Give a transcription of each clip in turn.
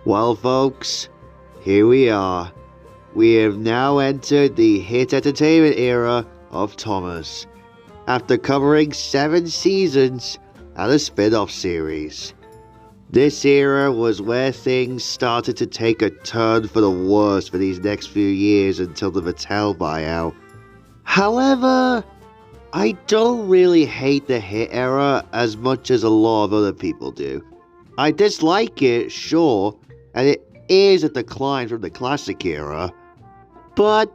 Well, folks, here we are. We have now entered the hit entertainment era of Thomas, after covering 7 seasons and a spin-off series. This era was where things started to take a turn for the worse for these next few years until the Mattel buyout. However, I don't really hate the hit era as much as a lot of other people do. I dislike it, sure, and it is a decline from the classic era, but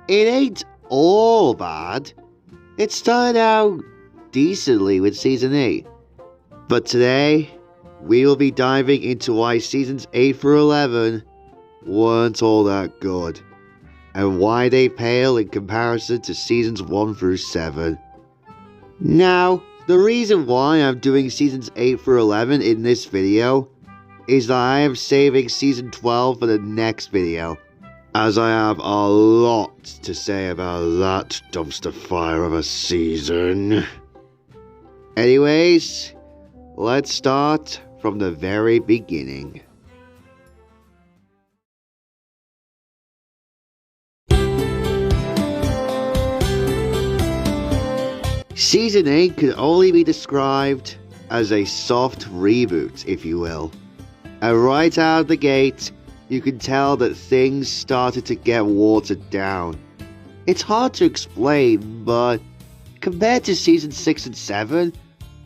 it ain't all bad. It started out decently with Season 8. But today, we will be diving into why Seasons 8 through 11 weren't all that good, and why they pale in comparison to Seasons 1 through 7. Now, the reason why I'm doing Seasons 8 through 11 in this video is that I am saving Season 12 for the next video, as I have a lot to say about that dumpster fire of a season. Anyways, let's start from the very beginning. Season 8 can only be described as a soft reboot, if you will. And right out of the gate, you can tell that things started to get watered down. It's hard to explain, but compared to Season 6 and 7,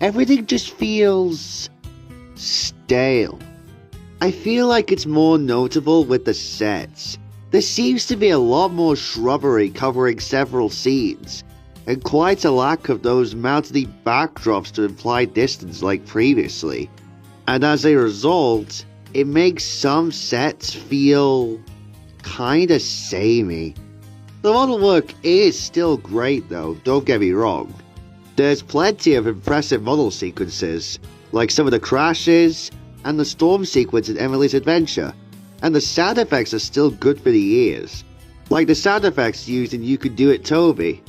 everything just feels stale. I feel like it's more notable with the sets. There seems to be a lot more shrubbery covering several scenes, and quite a lack of those mountainy backdrops to imply distance like previously. And as a result, it makes some sets feel kinda samey. The model work is still great though, don't get me wrong. There's plenty of impressive model sequences, like some of the crashes and the storm sequence in Emily's Adventure, and the sound effects are still good for the ears, like the sound effects used in You Could Do It, Toby.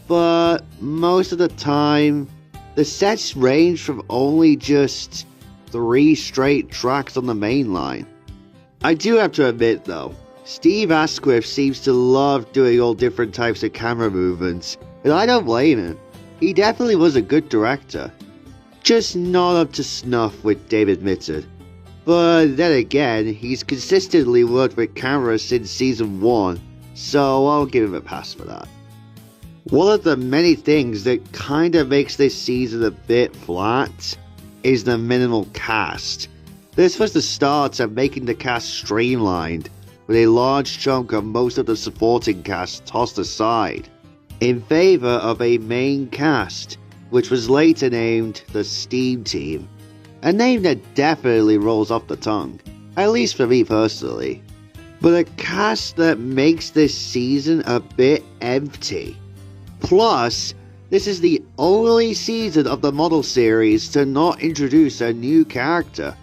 But most of the time, the sets range from only just 3 straight tracks on the main line. I do have to admit though, Steve Asquith seems to love doing all different types of camera movements, and I don't blame him. He definitely was a good director. Just not up to snuff with David Mitchell. But then again, he's consistently worked with cameras since Season 1, so I'll give him a pass for that. One of the many things that kinda makes this season a bit flat is the minimal cast. This was the start of making the cast streamlined, with a large chunk of most of the supporting cast tossed aside, in favour of a main cast, which was later named the Steam Team, a name that definitely rolls off the tongue, at least for me personally, but a cast that makes this season a bit empty. Plus, this is the only season of the model series to not introduce a new character,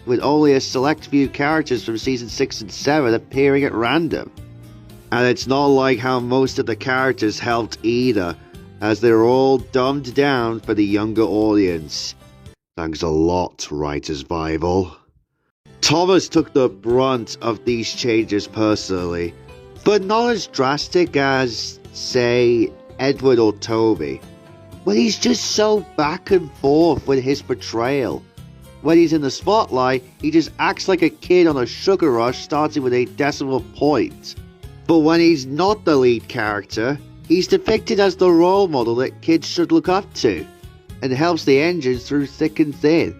with only a select few characters from Season 6 and 7 appearing at random. And it's not like how most of the characters helped either, as they're all dumbed down for the younger audience. Thanks a lot, Writer's Bible. Thomas took the brunt of these changes personally, but not as drastic as, say, Edward or Toby. But he's just so back and forth with his portrayal. When he's in the spotlight, he just acts like a kid on a sugar rush starting with a decimal point. But when he's not the lead character, he's depicted as the role model that kids should look up to, and helps the engines through thick and thin.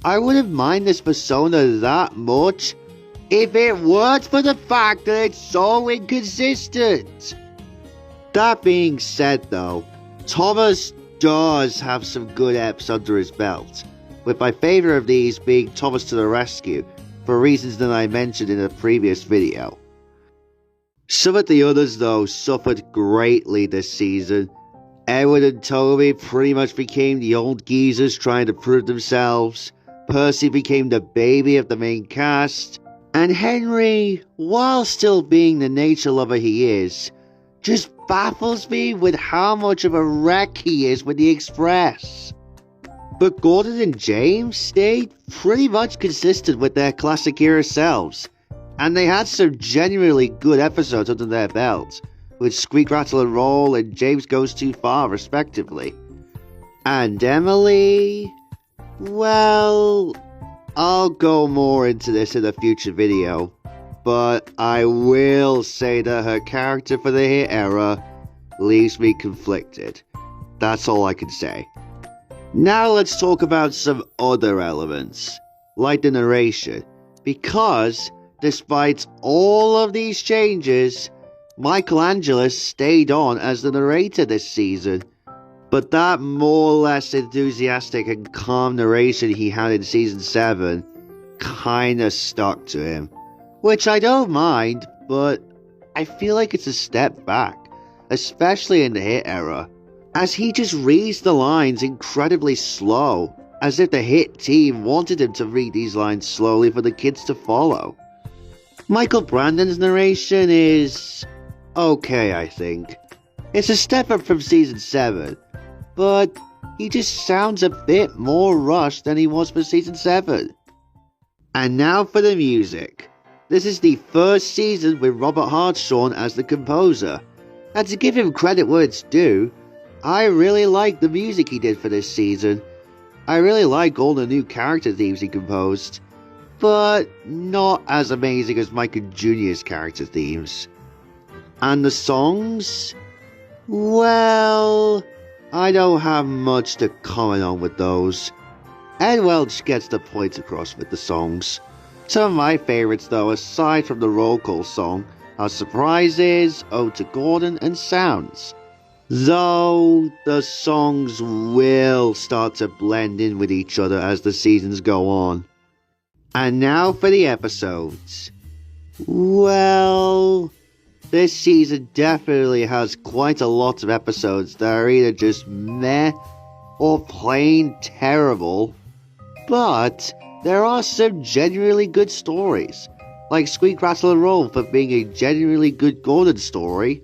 I wouldn't mind this persona that much if it weren't for the fact that it's so inconsistent. That being said though, Thomas does have some good eps under his belt, with my favourite of these being Thomas to the Rescue, for reasons that I mentioned in a previous video. Some of the others, though, suffered greatly this season. Edward and Toby pretty much became the old geezers trying to prove themselves. Percy became the baby of the main cast. And Henry, while still being the nature lover he is, just baffles me with how much of a wreck he is with the Express. But Gordon and James stayed pretty much consistent with their classic era selves, and they had some genuinely good episodes under their belts, with Squeak, Rattle and Roll and James Goes Too Far respectively. And Emily, well, I'll go more into this in a future video, but I will say that her character for the hit era leaves me conflicted. That's all I can say. Now let's talk about some other elements, like the narration, because despite all of these changes, Michelangelo stayed on as the narrator this season. But that more or less enthusiastic and calm narration he had in season 7 kinda stuck to him. Which I don't mind, but I feel like it's a step back, especially in the hit era, as he just reads the lines incredibly slow, as if the hit team wanted him to read these lines slowly for the kids to follow. Michael Brandon's narration is okay, I think. It's a step up from season 7, but he just sounds a bit more rushed than he was for season 7. And now for the music. This is the first season with Robert Hartshorn as the composer, and to give him credit where it's due, I really like the music he did for this season. I really like all the new character themes he composed, but not as amazing as Michael Jr.'s character themes. And the songs? Well, I don't have much to comment on with those. Ed Welch gets the point across with the songs. Some of my favourites though, aside from the roll call song, are Surprises, Ode to Gordon and Sounds. Though the songs will start to blend in with each other as the seasons go on. And now for the episodes. Well, this season definitely has quite a lot of episodes that are either just meh or plain terrible, but there are some genuinely good stories, like Squeak, Rattle and Roll for being a genuinely good Gordon story,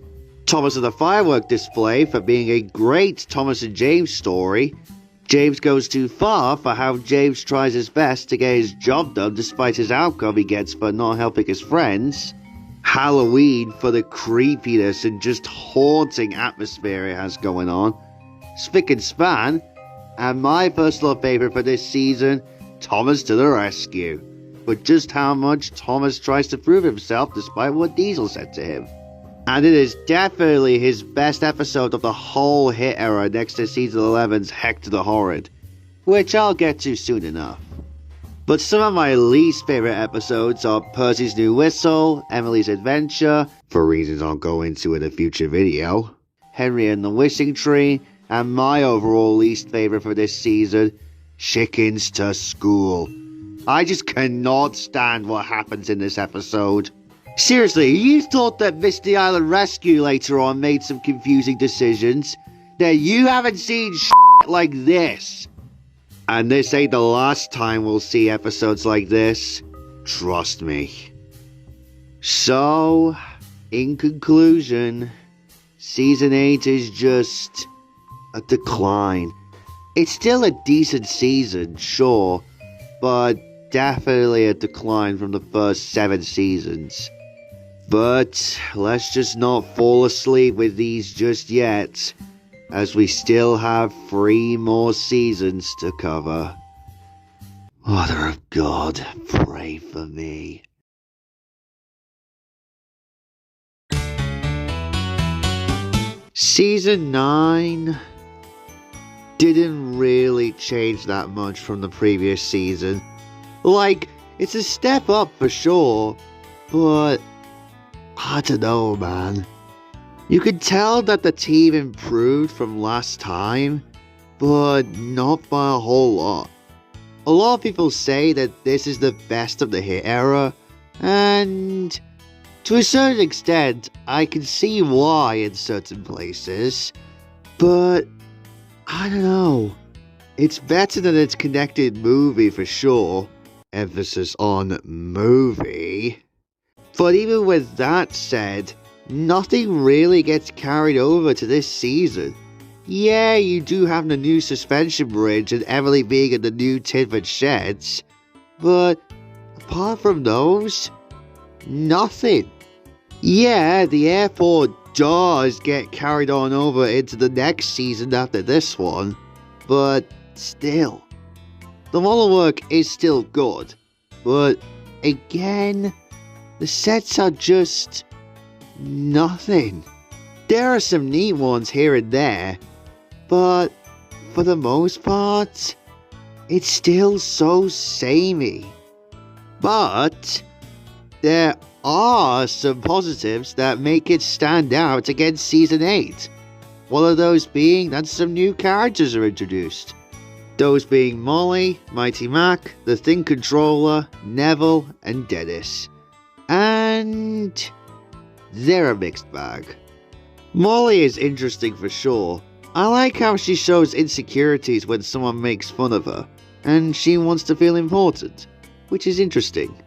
Thomas and the Firework Display for being a great Thomas and James story, James Goes Too Far for how James tries his best to get his job done despite his outcome he gets for not helping his friends, Halloween for the creepiness and just haunting atmosphere it has going on, Spick and Span, and my personal favourite for this season, Thomas to the Rescue, but just how much Thomas tries to prove himself despite what Diesel said to him. And it is definitely his best episode of the whole hit era next to season 11's Hector the Horrid, which I'll get to soon enough. But some of my least favourite episodes are Percy's New Whistle, Emily's Adventure, for reasons I'll go into in a future video, Henry and the Wishing Tree, and my overall least favourite for this season, Chickens to School. I just cannot stand what happens in this episode. Seriously, you thought that Misty Island Rescue later on made some confusing decisions? Then you haven't seen shit like this. And this ain't the last time we'll see episodes like this. Trust me. So, in conclusion, season 8 is just a decline. It's still a decent season, sure, but definitely a decline from the first 7 seasons. But let's just not fall asleep with these just yet, as we still have 3 more seasons to cover. Mother of God, pray for me. Season 9 didn't really change that much from the previous season. Like, it's a step up for sure, but I don't know, man. You could tell that the team improved from last time, but not by a whole lot. A lot of people say that this is the best of the hit era, and To a certain extent, I can see why in certain places, but I don't know. It's better than its connected movie for sure. Emphasis on movie. But even with that said, nothing really gets carried over to this season. Yeah, you do have the new suspension bridge and Emily being in the new Tidford sheds, but apart from those, nothing. Yeah, the airport does get carried on over into the next season after this one, but still. The model work is still good, but again, the sets are just nothing. There are some neat ones here and there, but for the most part, it's still so samey. But there are some positives that make it stand out against Season 8. One of those being that some new characters are introduced. Those being Molly, Mighty Mac, the Thing Controller, Neville, and Dennis. And they're a mixed bag. Molly is interesting for sure. I like how she shows insecurities when someone makes fun of her, and she wants to feel important, which is interesting.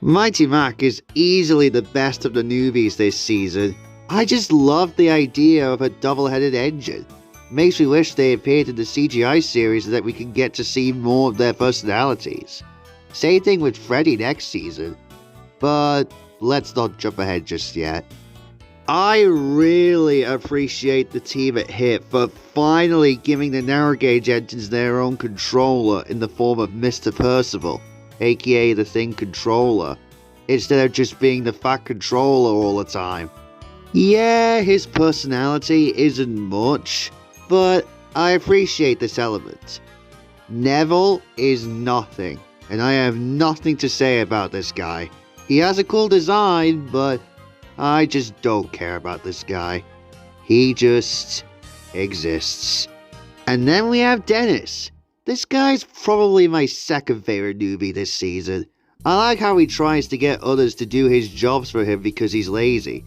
Mighty Mac is easily the best of the newbies this season. I just love the idea of a double-headed engine. Makes me wish they appeared in the CGI series so that we can get to see more of their personalities. Same thing with Freddy next season, but let's not jump ahead just yet. I really appreciate the team at HIT for finally giving the narrow gauge engines their own controller in the form of Mr. Percival, aka the Thing Controller, instead of just being the fat controller all the time. Yeah, his personality isn't much, but I appreciate this element. Neville is nothing, and I have nothing to say about this guy. He has a cool design, but I just don't care about this guy. He just exists. And then we have Dennis. This guy's probably my second favorite newbie this season. I like how he tries to get others to do his jobs for him because he's lazy.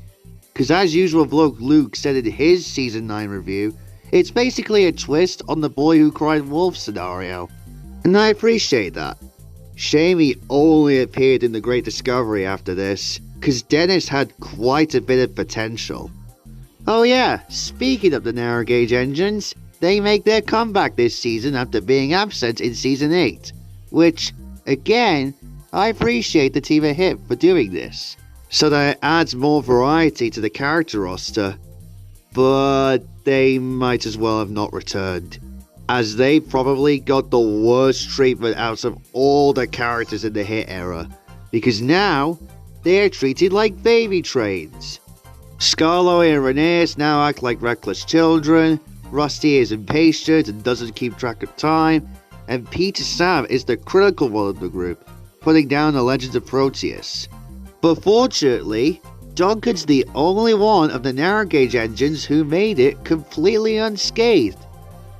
Cause as usual bloke Luke said in his season 9 review, it's basically a twist on the boy who cried wolf scenario. And I appreciate that. Shame he only appeared in The Great Discovery after this, cause Dennis had quite a bit of potential. Oh yeah, speaking of the narrow gauge engines, they make their comeback this season after being absent in Season 8, which, again, I appreciate the team at HIT for doing this, so that it adds more variety to the character roster, but they might as well have not returned, as they probably got the worst treatment out of all the characters in the HIT era, because now, they're treated like baby trains. Scarlo and Rhaenyra now act like reckless children, Rusty is impatient and doesn't keep track of time, and Peter Sam is the critical one of the group, putting down the Legends of Proteus. But fortunately, Duncan's the only one of the narrow gauge engines who made it completely unscathed,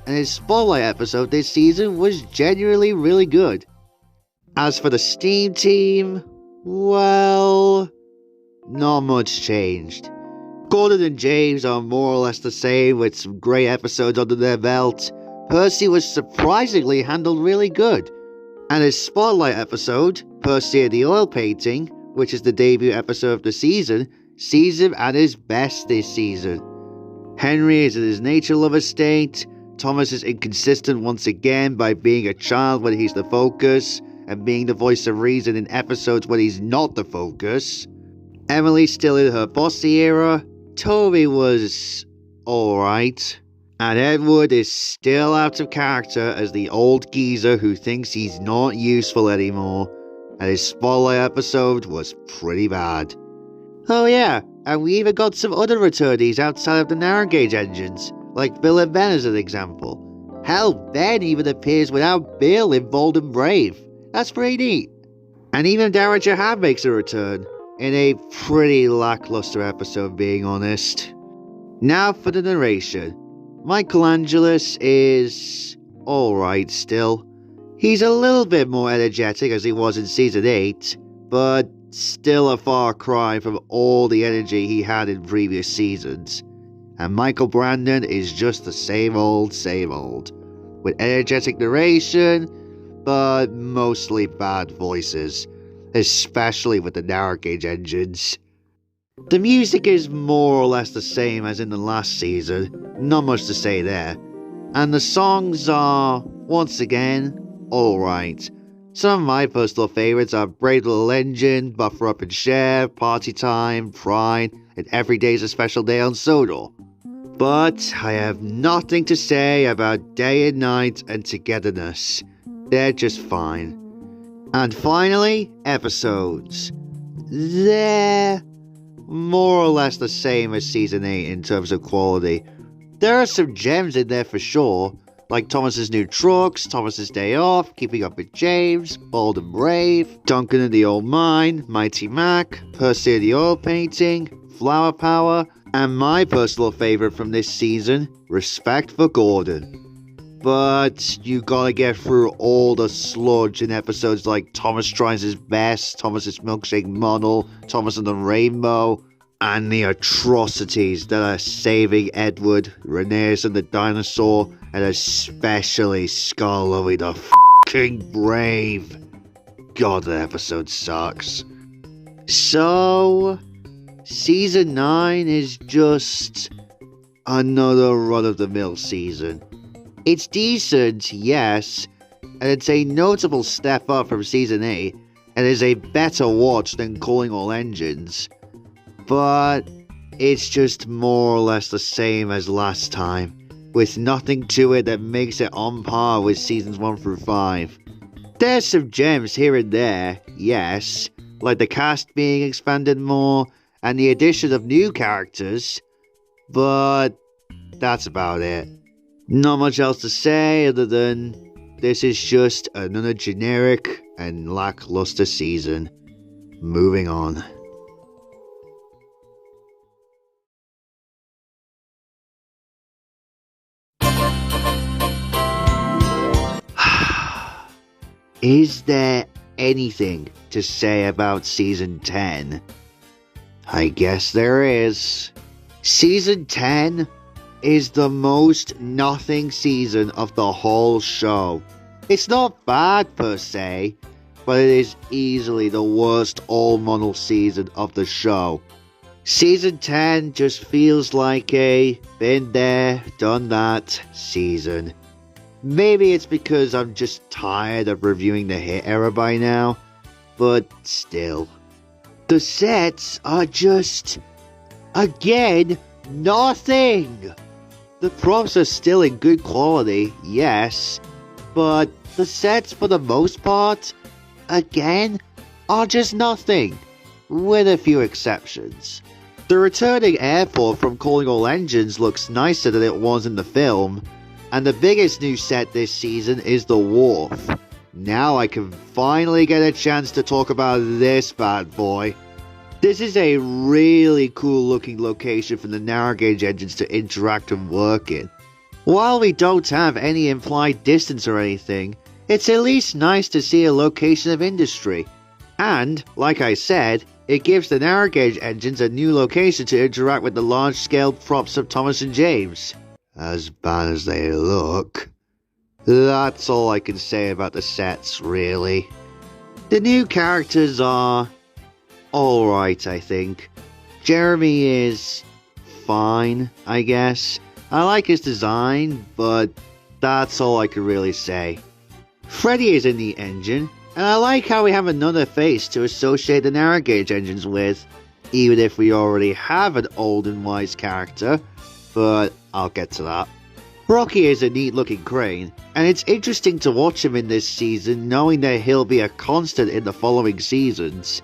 and his Spotlight episode this season was genuinely really good. As for the Steam team, well, not much changed. Gordon and James are more or less the same with some great episodes under their belt. Percy was surprisingly handled really good. And his Spotlight episode, Percy and the Oil Painting, which is the debut episode of the season, sees him at his best this season. Henry is in his nature lover state, Thomas is inconsistent once again by being a child when he's the focus, and being the voice of reason in episodes when he's not the focus. Emily's still in her bossy era, Toby was alright, and Edward is still out of character as the old geezer who thinks he's not useful anymore, and his Spotlight episode was pretty bad. Oh yeah, and we even got some other returnees outside of the narrow gauge engines, like Bill and Ben as an example. Hell, Ben even appears without Bill in Bold and Brave. That's pretty neat. And even Dara Jahan makes a return, in a pretty lackluster episode, being honest. Now for the narration. Michelangelos is alright still. He's a little bit more energetic as he was in Season 8, but still a far cry from all the energy he had in previous seasons. And Michael Brandon is just the same old, with energetic narration, but mostly bad voices, especially with the narrow gauge engines. The music is more or less the same as in the last season, not much to say there. And the songs are, once again, alright. Some of my personal favourites are Brave Little Engine, Buffer Up and Share, Party Time, Pride, and Every Day's a Special Day on Sodor. But I have nothing to say about Day and Night and Togetherness. They're just fine. And finally, episodes. They're more or less the same as Season 8 in terms of quality. There are some gems in there for sure, like Thomas's New Trucks, Thomas's Day Off, Keeping Up with James, Bold and Brave, Duncan and the Old Mine, Mighty Mac, Percy and the Oil Painting, Flower Power, and my personal favourite from this season, Respect for Gordon. But you gotta get through all the sludge in episodes like Thomas Tries His Best, Thomas's Milkshake Model, Thomas and the Rainbow, and the atrocities that are Saving Edward, Rhaenyra and the Dinosaur, and especially Scarlowy the f***ing Brave. God, that episode sucks. So, Season 9 is just another run-of-the-mill season. It's decent, yes, and it's a notable step up from Season 8, and is a better watch than Calling All Engines. But it's just more or less the same as last time, with nothing to it that makes it on par with Seasons 1 through 5. There's some gems here and there, yes, like the cast being expanded more, and the addition of new characters, but that's about it. Not much else to say other than this is just another generic and lackluster season. Moving on. Is there anything to say about Season 10? I guess there is. Season 10 is the most nothing season of the whole show. It's not bad per se, but it is easily the worst all-model season of the show. Season 10 just feels like a been there, done that season. Maybe it's because I'm just tired of reviewing the hit era by now, but still. The sets are just, again, nothing. The props are still in good quality, yes, but the sets for the most part, again, are just nothing, with a few exceptions. The returning airport from Calling All Engines looks nicer than it was in the film, and the biggest new set this season is the wharf. Now I can finally get a chance to talk about this bad boy. This is a really cool looking location for the narrow gauge engines to interact and work in. While we don't have any implied distance or anything, it's at least nice to see a location of industry. And, like I said, it gives the narrow gauge engines a new location to interact with the large scale props of Thomas and James. As bad as they look. That's all I can say about the sets, really. The new characters are alright, I think. Jeremy is fine, I guess. I like his design, but that's all I can really say. Freddy is in the engine, and I like how we have another face to associate the narrow gauge engines with, even if we already have an old and wise character, but I'll get to that. Rocky is a neat looking crane, and it's interesting to watch him in this season knowing that he'll be a constant in the following seasons.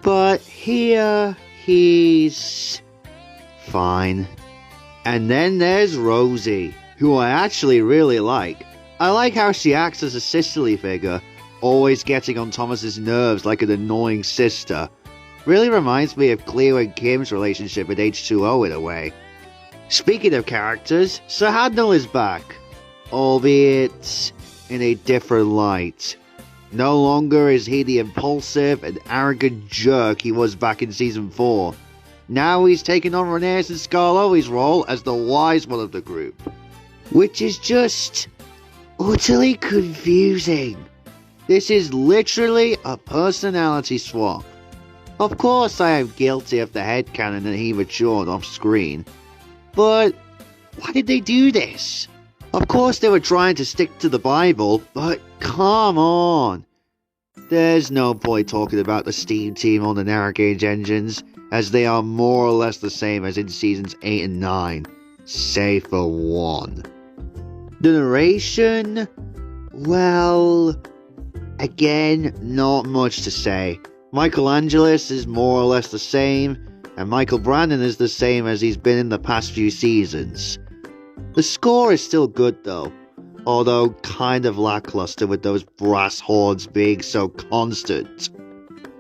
But here, he's fine. And then there's Rosie, who I actually really like. I like how she acts as a sisterly figure, always getting on Thomas's nerves like an annoying sister. Really reminds me of Cleo and Kim's relationship with H2O in a way. Speaking of characters, Sir Hadnell is back, albeit in a different light. No longer is he the impulsive and arrogant jerk he was back in Season 4. Now he's taken on Rhaenyra's and Scarlowi's role as the wise one of the group. Which is just utterly confusing. This is literally a personality swap. Of course I am guilty of the headcanon that he matured off screen. But why did they do this? Of course they were trying to stick to the Bible, but come on. There's no point talking about the Steam team on the Narrowgauge engines, as they are more or less the same as in Seasons 8 and 9, save for one. The narration? Well, again, not much to say. Michael Angelis is more or less the same, and Michael Brandon is the same as he's been in the past few seasons. The score is still good though, although kind of lackluster with those brass horns being so constant.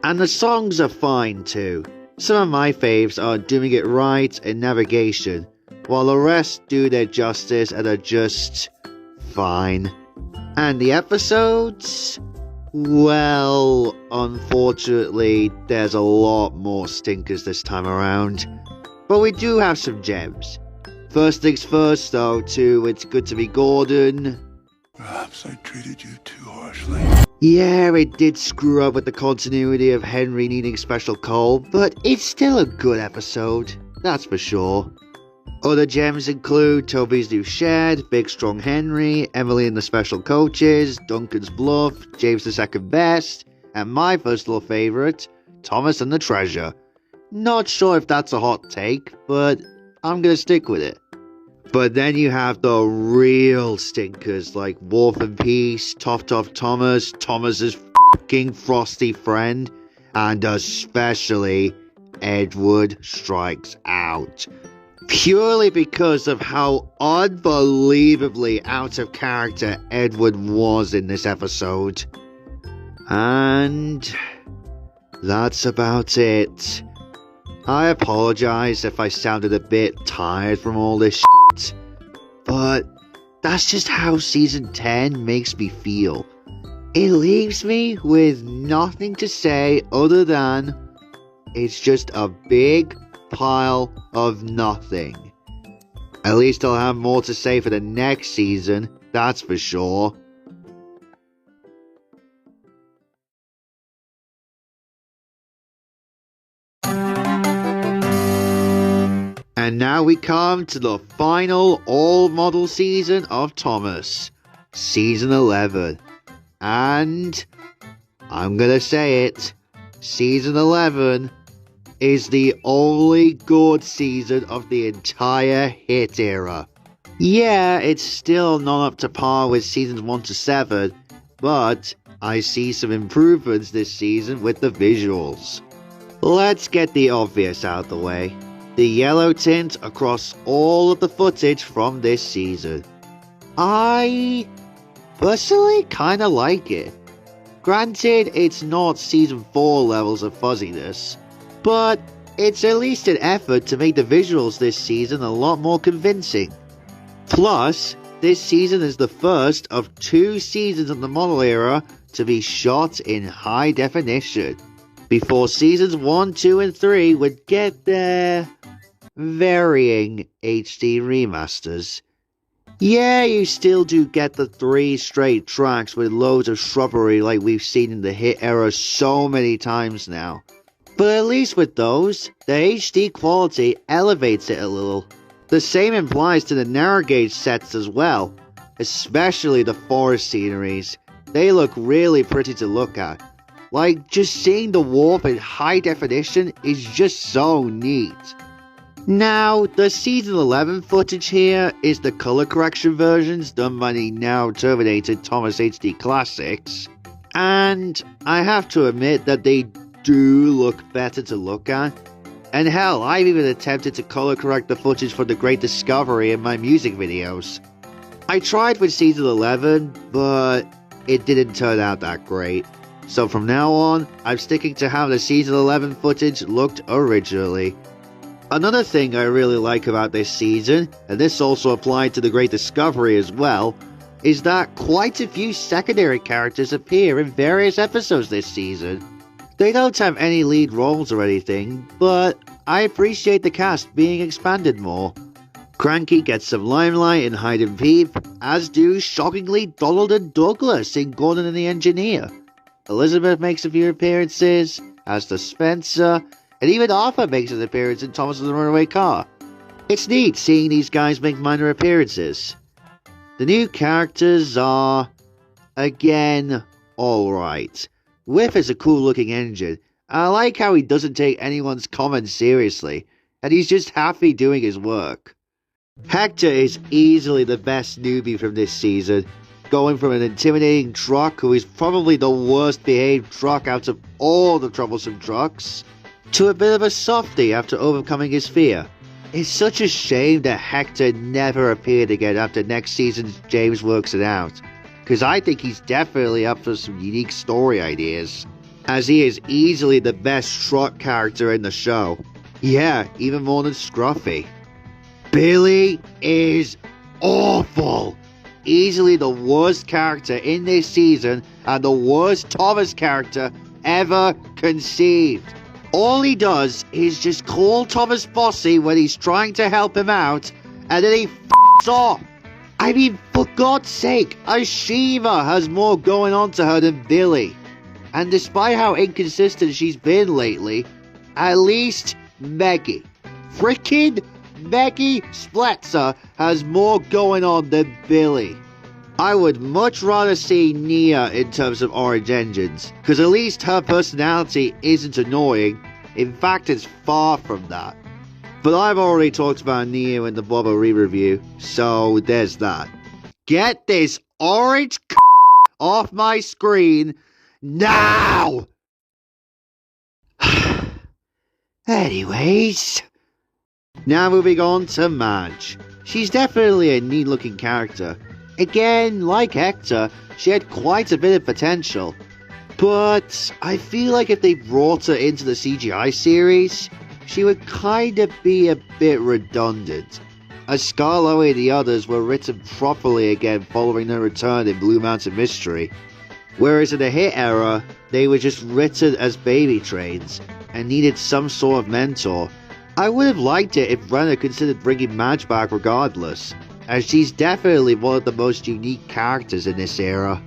And the songs are fine too. Some of my faves are Doing It Right and Navigation, while the rest do their justice and are just fine. And the episodes? Well, unfortunately, there's a lot more stinkers this time around. But we do have some gems. First things first though, too, it's good to be Gordon. Perhaps I treated you too harshly. Yeah, it did screw up with the continuity of Henry needing special coal, but it's still a good episode, that's for sure. Other gems include Toby's new shed, Big Strong Henry, Emily and the Special Coaches, Duncan's Bluff, James the Second Best, and my personal favourite, Thomas and the Treasure. Not sure if that's a hot take, but I'm gonna stick with it. But then you have the real stinkers like Wolf and Peace, Tough Thomas, Thomas's fucking frosty friend, and especially Edward Strikes Out. Purely because of how unbelievably out of character Edward was in this episode. And that's about it. I apologize if I sounded a bit tired from all this shit, but that's just how Season 10 makes me feel. It leaves me with nothing to say other than it's just a big pile of nothing. At least I'll have more to say for the next season, that's for sure. And now we come to the final all-model season of Thomas, Season 11. And I'm gonna say it, Season 11 is the only good season of the entire hit era. Yeah, it's still not up to par with Seasons 1 to 7, but I see some improvements this season with the visuals. Let's get the obvious out of the way. The yellow tint across all of the footage from this season. I personally kinda like it. Granted, it's not Season 4 levels of fuzziness, but it's at least an effort to make the visuals this season a lot more convincing. Plus, this season is the first of 2 seasons of the model era to be shot in high definition, before Seasons 1, 2, and 3 would get their varying HD remasters. Yeah, you still do get the 3 straight tracks with loads of shrubbery like we've seen in the hit era so many times now. But at least with those, the HD quality elevates it a little. The same applies to the narrow gauge sets as well, especially the forest sceneries. They look really pretty to look at. Like, just seeing the warp in high definition is just so neat. Now, the Season 11 footage here is the color correction versions done by the now terminated Thomas HD Classics, and I have to admit that they do look better to look at. And hell, I've even attempted to color correct the footage for The Great Discovery in my music videos. I tried with Season 11, but it didn't turn out that great. So from now on, I'm sticking to how the Season 11 footage looked originally. Another thing I really like about this season, and this also applied to The Great Discovery as well, is that quite a few secondary characters appear in various episodes this season. They don't have any lead roles or anything, but I appreciate the cast being expanded more. Cranky gets some limelight in Hide and Peep, as do shockingly Donald and Douglas in Gordon and the Engineer. Elizabeth makes a few appearances, as does Spencer, and even Arthur makes an appearance in Thomas and the Runaway Car. It's neat seeing these guys make minor appearances. The new characters are, again, alright. Whiff is a cool looking engine. I like how he doesn't take anyone's comments seriously, and he's just happy doing his work. Hector is easily the best newbie from this season, going from an intimidating truck who is probably the worst behaved truck out of all the troublesome trucks, to a bit of a softie after overcoming his fear. It's such a shame that Hector never appeared again after next season's James works it out, because I think he's definitely up for some unique story ideas, as he is easily the best truck character in the show. Yeah, even more than Scruffy. Billy is awful. Easily the worst character in this season and the worst Thomas character ever conceived. All he does is just call Thomas bossy when he's trying to help him out, and then he f***s off. I mean, for God's sake, Ashiva has more going on to her than Billy. And despite how inconsistent she's been lately, at least Meggie, freaking Meggie Spletzer, has more going on than Billy. I would much rather see Nia in terms of Orange Engines, because at least her personality isn't annoying. In fact, it's far from that. But I've already talked about Nia in the Bobo re-review, so there's that. Get this orange off my screen now! Anyways, now moving on to Madge. She's definitely a neat looking character. Again, like Hector, she had quite a bit of potential. But I feel like if they brought her into the CGI series, she would kinda be a bit redundant, as Scarlo and the others were written properly again following their return in Blue Mountain Mystery, whereas in the Hit era, they were just written as baby trains, and needed some sort of mentor. I would have liked it if Brenner considered bringing Madge back regardless, as she's definitely one of the most unique characters in this era.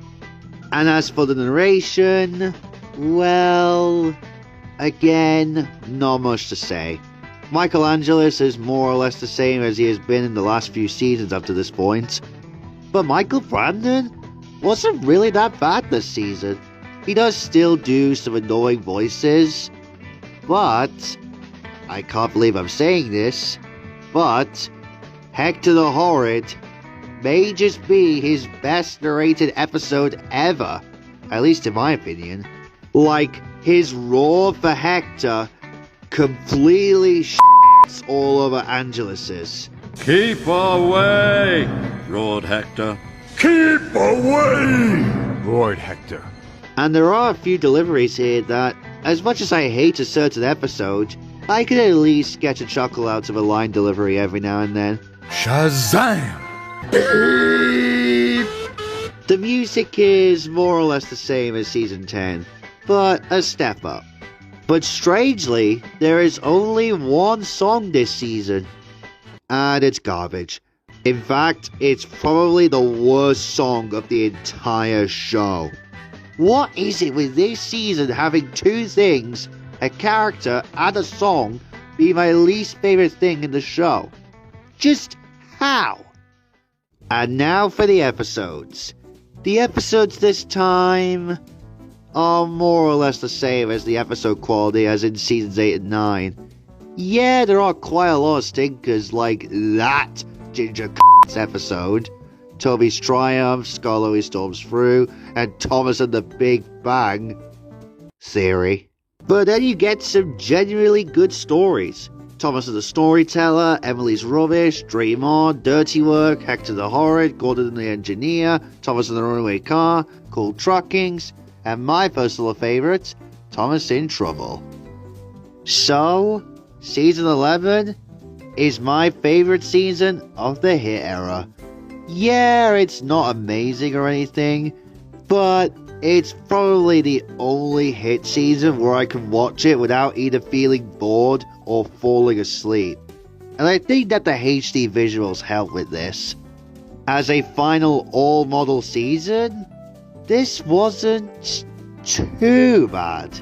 And as for the narration, well, again, not much to say. Michael Angelis is more or less the same as he has been in the last few seasons up to this point. But Michael Brandon wasn't really that bad this season. He does still do some annoying voices, but, I can't believe I'm saying this, but Hector the Horrid may just be his best narrated episode ever, at least in my opinion. Like, his roar for Hector completely shits all over Angelus's. Keep away, roared Hector. Keep away, roared Hector. And there are a few deliveries here that, as much as I hate a certain episode, I can at least get a chuckle out of a line delivery every now and then. Shazam! The music is more or less the same as Season 10, but a step up. But strangely, there is only one song this season, and it's garbage. In fact, it's probably the worst song of the entire show. What is it with this season having two things, a character and a song, be my least favorite thing in the show? Just how? And now for the episodes. The episodes this time are more or less the same as the episode quality as in seasons 8 and 9. Yeah, there are quite a lot of stinkers like that Ginger episode, Toby's Triumph, Scarlo Storms Through, and Thomas and the Big Bang Theory. But then you get some genuinely good stories. Thomas and the Storyteller, Emily's Rubbish, Dream On, Dirty Work, Hector the Horrid, Gordon and the Engineer, Thomas and the Runaway Car, Cool Truckings, and my personal favourite, Thomas in Trouble. So, Season 11 is my favourite season of the Hit era. Yeah, it's not amazing or anything, but it's probably the only hit season where I can watch it without either feeling bored or falling asleep. And I think that the HD visuals help with this. As a final all-model season, this wasn't too bad.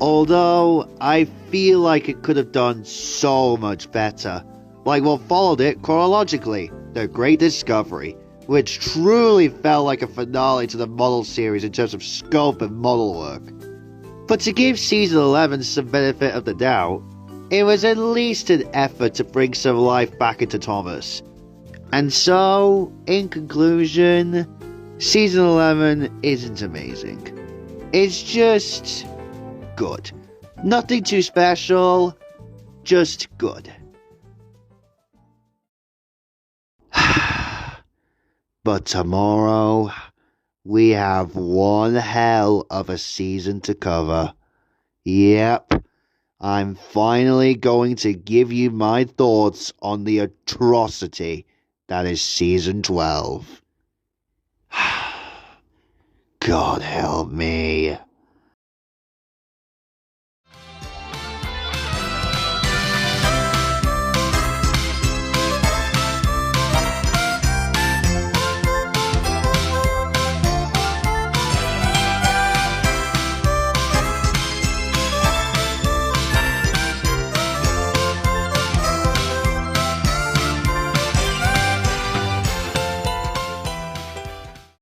Although, I feel like it could have done so much better. Like what followed it chronologically, The Great Discovery, which truly felt like a finale to the model series in terms of scope and model work. But to give Season 11 some benefit of the doubt, it was at least an effort to bring some life back into Thomas. And so, in conclusion, Season 11 isn't amazing. It's just good. Nothing too special, just good. But tomorrow, we have one hell of a season to cover. Yep, I'm finally going to give you my thoughts on the atrocity that is Season 12. God help me.